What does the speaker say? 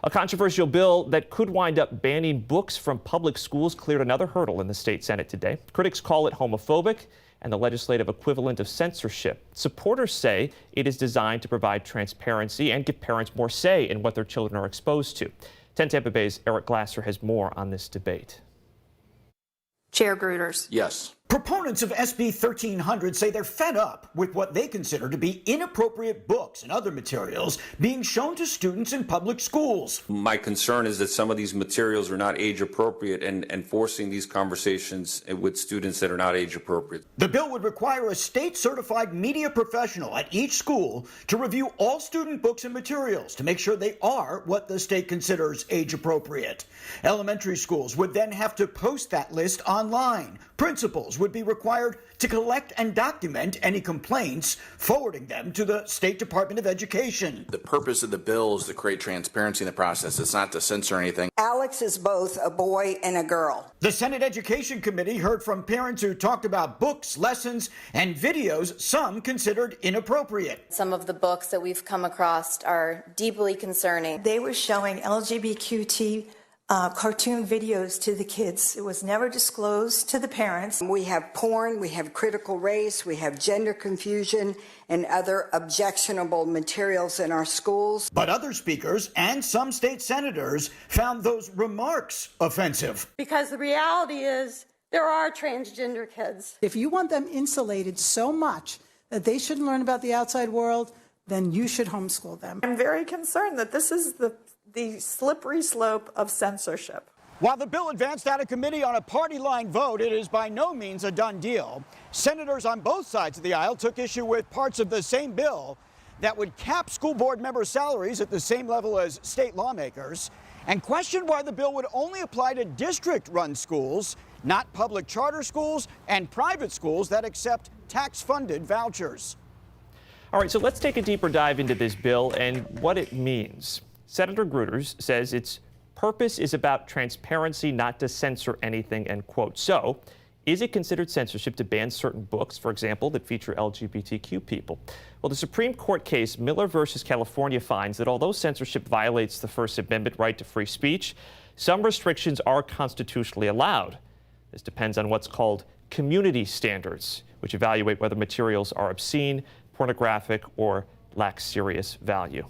A controversial bill that could wind up banning books from public schools cleared another hurdle in the state Senate today. Critics call it homophobic and the legislative equivalent of censorship. Supporters say it is designed to provide transparency and give parents more say in what their children are exposed to. 10 Tampa Bay's Eric Glasser has more on this debate. Chair Gruters. Yes. Proponents of SB 1300 say they're fed up with what they consider to be inappropriate books and other materials being shown to students in public schools. My concern is that some of these materials are not age appropriate and forcing these conversations with students that are not age appropriate. The bill would require a state-certified media professional at each school to review all student books and materials to make sure they are what the state considers age appropriate. Elementary schools would then have to post that list online. Principals would be required to collect and document any complaints, forwarding them to the State Department of Education. The purpose of the bill is to create transparency in the process. It's not to censor anything. Alex is both a boy and a girl. The Senate Education Committee heard from parents who talked about books, lessons, and videos some considered inappropriate. Some of the books that we've come across are deeply concerning. They were showing LGBTQ cartoon videos to the kids. It was never disclosed to the parents. We have porn, we have critical race, we have gender confusion, and other objectionable materials in our schools. But other speakers and some state senators found those remarks offensive. Because the reality is there are transgender kids. If you want them insulated so much that they shouldn't learn about the outside world, then you should homeschool them. I'm very concerned that this is the slippery slope of censorship. While the bill advanced out of committee on a party line vote, it is by no means a done deal. Senators on both sides of the aisle took issue with parts of the same bill that would cap school board member salaries at the same level as state lawmakers and questioned why the bill would only apply to district-run schools, not public charter schools and private schools that accept tax-funded vouchers. All right, so let's take a deeper dive into this bill and what it means. Senator Gruters says its purpose is about transparency, not to censor anything, end quote. So, is it considered censorship to ban certain books, for example, that feature LGBTQ people? Well, the Supreme Court case Miller versus California finds that although censorship violates the First Amendment right to free speech, some restrictions are constitutionally allowed. This depends on what's called community standards, which evaluate whether materials are obscene, pornographic, or lack serious value.